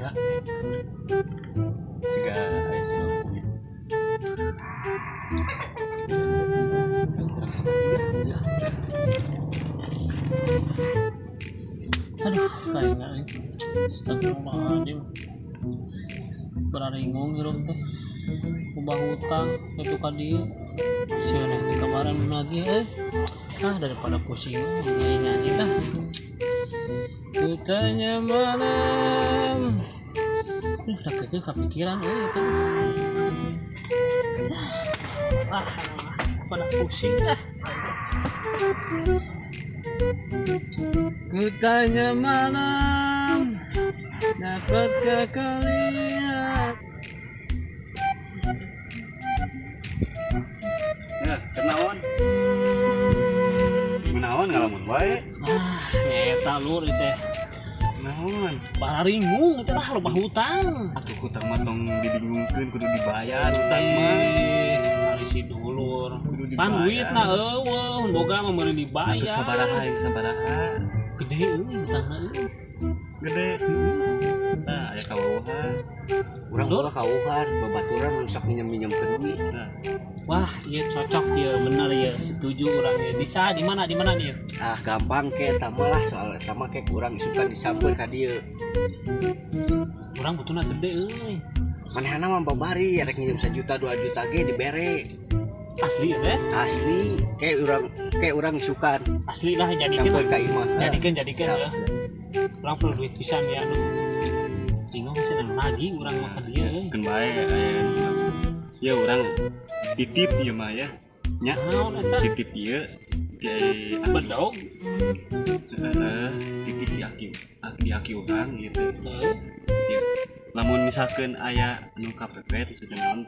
Kak, segala ayah sih kurang sama dia. Aduh, kayaknya nih. Astagfirullahaladzim. Beraringung hirup teh. Ubah hutang itu ka dieu. Sia nanti kemarin lagi daripada pusing nyanyi dah. Kutanya malam. Udah kepikiran itu. Pada pusing dah. Kutanya malam, dapatkah kau lihat? Ya, kenaon? Menaon ngalamun bae? Eta lur itu teh. Naon? Bararingung itu lah loba hutang. Atuh hutang mah tong dibingungkeun kudu dibayar hutang mah. Hari si dulur. Pan duitna eueuh, boga mah meuli dibayar. Atuh sabaraha? Gede hutangna eueuh. Gede. Nah, aya kawauhan. Urang bola kauhan, babaturan rusak minjem-minjemkeun duit. Nah, wah, iya cocok ya, bener ya, setuju orang ya. Bisa di mana nih? Gampang ke eta mah lah, soal eta mah ke urang suka disampeun ka dieu. Urang butuna gede euy. Manehna mah babari rek nginjem 1 juta 2 juta ge dibere. Asli ya teh? Asli, ke urang isukan. Asli lah jadikeun. Sampeun ka imah. Jadikeun ya. Urang perlu duit pisan ya aduh. Bingung sih lagi urang mah ka dieu euy. keun bae aya. Ya urang titip ieu mah ya. Nya. Naon eta? Titip ieu di Bedog. titip di aki urang gitu. Ya. Lamun misalkan aya anu kapepet sebenarnya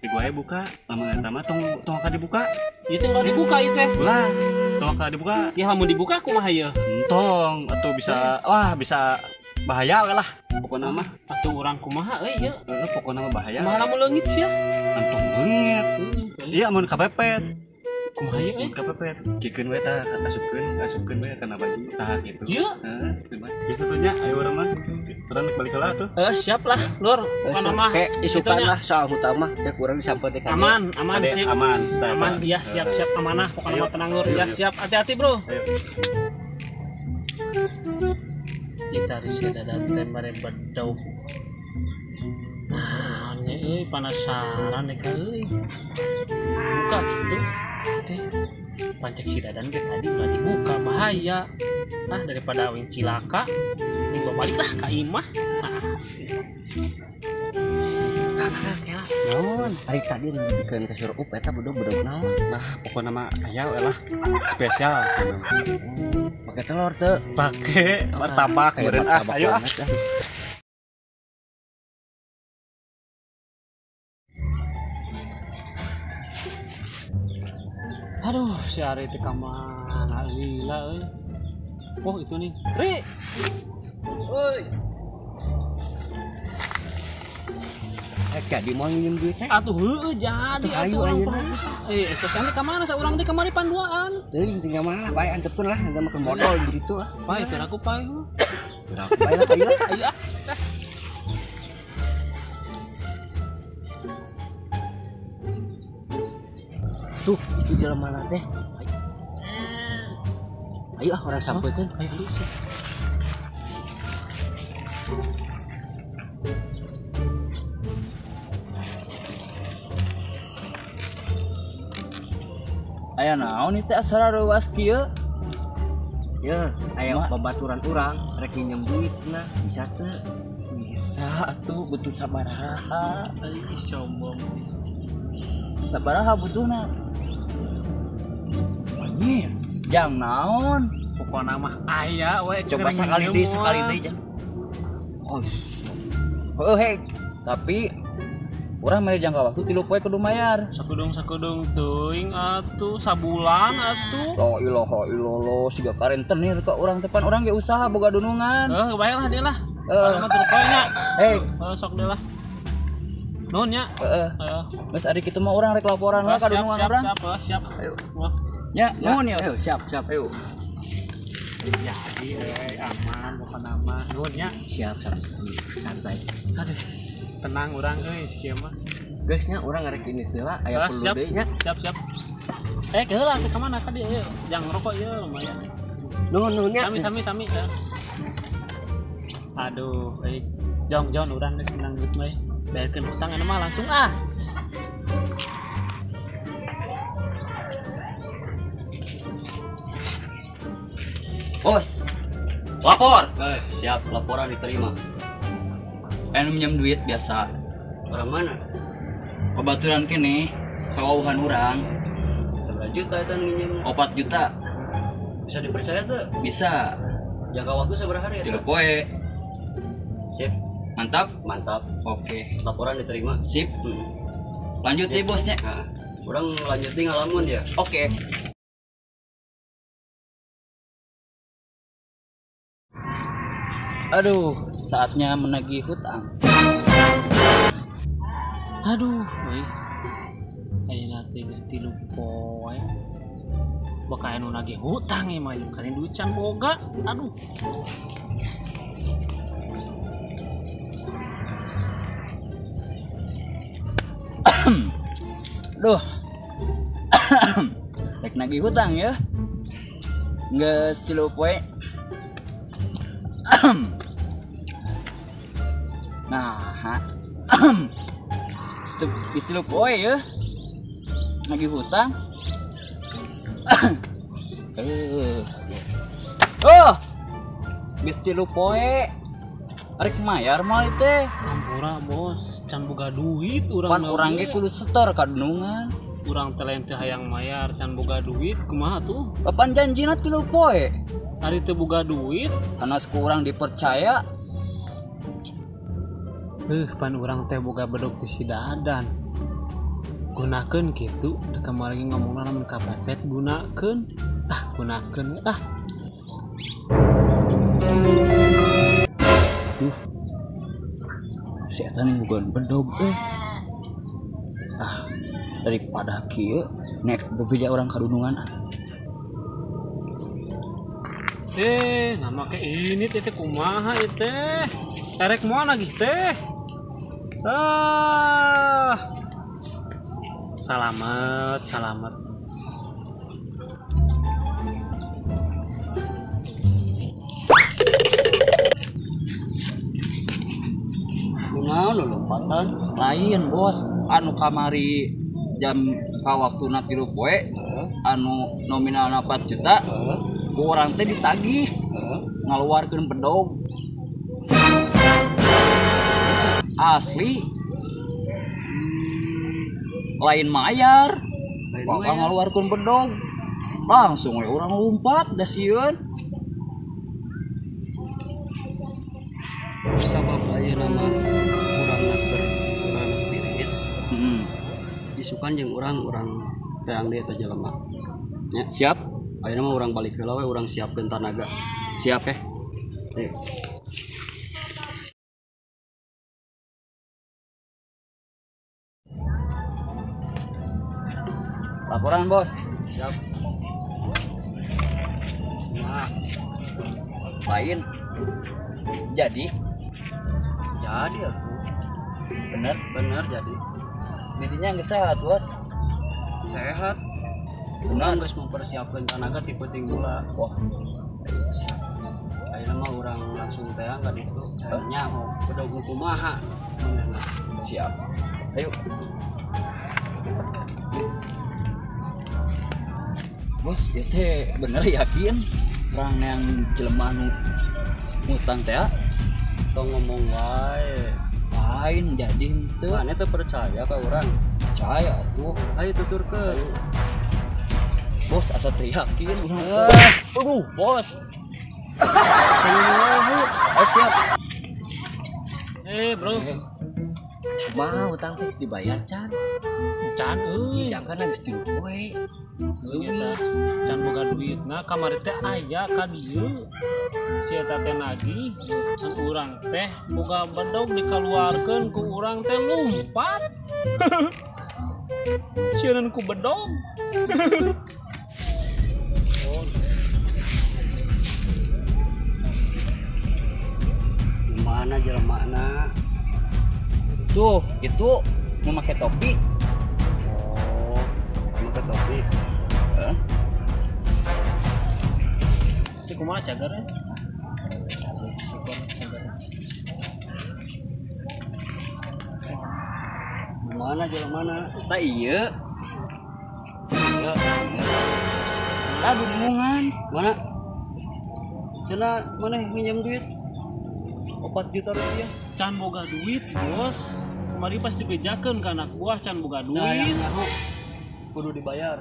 di gua buka, lamun eta mah tong ka dibuka. Ieu teh udah dibuka ieu teh. Ulah, tong ka dibuka. Ya lamun dibuka kumaha ieu? Tong atuh bisa bisa bahaya lah pokokna mah. Atuh urang kumaha euy ieu? Pokokna mah bahaya. Kumaha lamun leungit sia? Antong leungit. Iya mun kapepet. Kumaha ieu euy? Mun kapepet. Kikeun we tah asupkeun we kana baju tah gitu. Ieu? Heeh, geus atunya ayo urang mah. Terus balik heula atuh. Siap lah, Lur. Pokona mah Ke isukan lah soal hutang mah ke urang disampeun ka dieu. aman Ade, sip. aman. Aman, ya siap amanah. Pokona mah tenang Lur. Ya siap, hati-hati, Bro. Ayo. Kita risih dadan teh mere bedog. Nya euy penasaran nih euy. Buka gitu. Pancek si dadan ge tadi udah dibuka bahaya. Daripada awing cilaka, ning balik lah ka imah. Naon? Hari tadi dikeun ka suruh eta bedog naon? Nah, pokokna mah aya we lah spesial. Pake telur teu. Pake martabak Kayak martabak ayo banget. Aduh, si Ari teh ka mana lila euy. Oh, itu nih. Ri. Oi. Jadi mau nginjem duit teh? Atuh heueuh jadi Ayo, atuh ayo, orang bisa. Cocok teh ka mana saurang teh kamari panduaan. Teuing tinggal mah bae antepkeun lah engga makan modal gitu ah. Pai teh aku pai. Gerak bae lah ayo. Ayo ah. Tuh, itu jalan mana teh? Ayo orang sampeun. Ayo sih. Aya naon teh asal ruas kieu? Ya, aya babaturan urang rek nginjem duit cenah bisa teu? Bisa atuh butuh sabaraha. Ih sombong. Sabaraha butuhna? Anjir, jang naon? Pokona mah aya we Coba sekali deui jang. Oh, hei. Tapi urang mere jangka waktu 3 poe kudu mayar. Sakudung teuing atuh sabulan atuh. La ilaha illallah siga karentenir ka urang teh pan urang ge usaha boga dunungan. Bae lah dia lah. Mah teu poe nya. Hei, Sok deh lah. Nuhun nya. geus ari kitu mah urang rek laporan lah ka dunungan urang. Siap. Ayo. Wah. Ya, nuhun ya. Ayo, siap. Ayo. Jadi aman bukan aman nuhunnya. Siap. Santai. Aduh, tenang orang kieu mah. Guysnya orang ngarek ini heula aya perlu Siap. deui nya. Siap. Keheula teh ka mana ka dieu? Jang rokok ieu lumayan. Nuhun nya. Sami ya. Aduh, jong urang geus menang duit mah. Bayarkeun hutang anu mah langsung ah. Bos. Lapor. Siap, laporan diterima. Pengen minjem duit biasa. Orang mana? Kebetulan kini kewauhan orang Seberapa juta itu nginjem? 4 juta. Bisa dipercaya tuh? Bisa. Jangka waktu seberapa hari ya? 3 poe. Sip, Mantap. mantap. Oke. Laporan diterima. Sip. Lanjut nih bosnya. Nah, orang lanjutin ngalamun ya. Oke. Aduh, saatnya menagih hutang. Aduh, ayeuna teh geus 3 poe. Bakal anu nagih hutang mah kali duit can boga. Aduh. Duh. Rek nagih hutang ya. Geus 3 poe. Nah, istilah poe ya, lagi hutang. Istilah poe, arek mayar mal teh. Ampura bos, can boga duit Pan urang ge kudu setor kadunungan. Urang teh lain teh hayang mayar can boga duit kumaha tuh? Papan janjina 3 poe. Ari teu boga duit, Karena kurang dipercaya. pan urang teh boga bedog di sidadan. Gunakeun kitu, da kamari ngomongna lamun kapepet gunakeun. Gunakeun. Duh. Si eta nih bukan bedog daripada kieu nek bebeja orang kadunungan. Nama ke ini teh kumaha ieu teh? Erek moal lagi teh. Salamet. Kunaon lu lompatan? Lain bos, anu kamari jam ka waktuna 3 poe, anu nominalna 4 juta, kurang teh ditagih, ngaluarkeun bedog. Asli, lain mayar, bakal ngaluarkeun bedog, langsung we urang lompat da sieun. Sabab ayeuna mah urang urang tiris. Isukan jeung urang teang dia teh jelema. Ya, siap. Ayeuna mah urang balik heula we urang siapkeun tanaga. Siap Laporan bos. Siap. Nah, Lain. Jadi aku bener jadi intinya nggak sehat bos. sehat. Urang geus mempersiapkeun tanaga tipe tinggula. Wah, Ayeuna mah urang langsung teang ka ditu. Nyaho bedog kumaha. siap. Ayo. Bos, ya teh bener yakin orang yang jelema nu ngutang teh Tong ngomong wae. lain jadi henteu. Mane teu percaya ka urang. Percaya tuh. Ayo tuturkeun. Bos asa teh yakin urang. Aduh, bos. Ayo siap. Bro. Kumaha hutang teh dibayar can. Can Jangan geus 3 poe. can boga duitna kamari teh aya ka dieu. Si eta teh nagih, urang teh boga bedog dikaluarkeun ku urang teh lompat. Sieun ku bedog. Mana jelema Tuh, itu memakai topi. oh pakai topi Hah? Itu kumaha cagar ya? mana jelema Tak iya. ya Aduh, bingungan. mana cenah mana minjem duit 4 juta rupiah Can boga duit bos. Kemarin pas dibejakeun ka anak buah can boga duit. nah yang nyaho kudu dibayar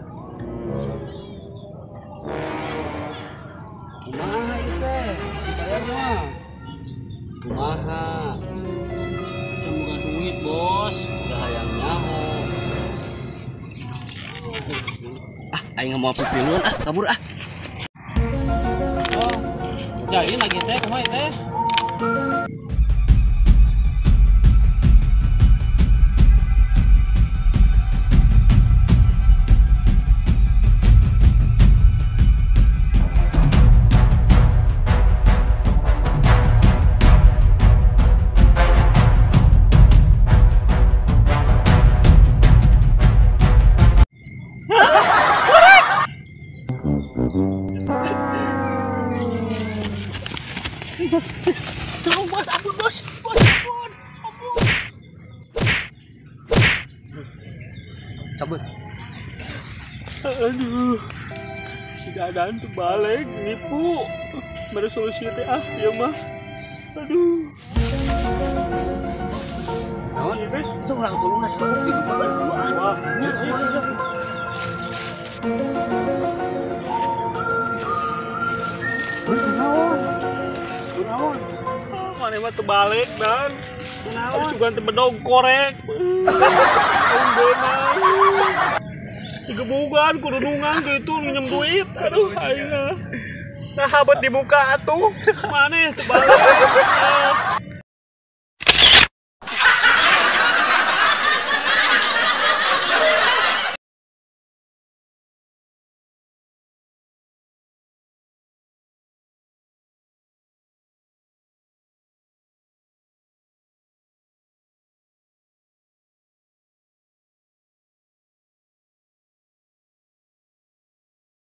kumaha itu teh dibayar mah kumaha Can boga duit bos. udah hayang nyaho Aing mau pipilun kabur Oh. Jadi lagi teh kumaha teh? Tolong bos, ampun bos, bos ampun, ampun. cabut Aduh, si Dadan tuh balik nipu. Ada solusi teh ya mah. Aduh. naon ieu teh Itu orang tulungan seluruh hidup bapak dua. wah Mana mah terbalik dan harus juga tebedog korek. Digebukan kudu nungan gitu minjem duit. Aduh aing. Nah habat di muka atuh. Mana terbalik.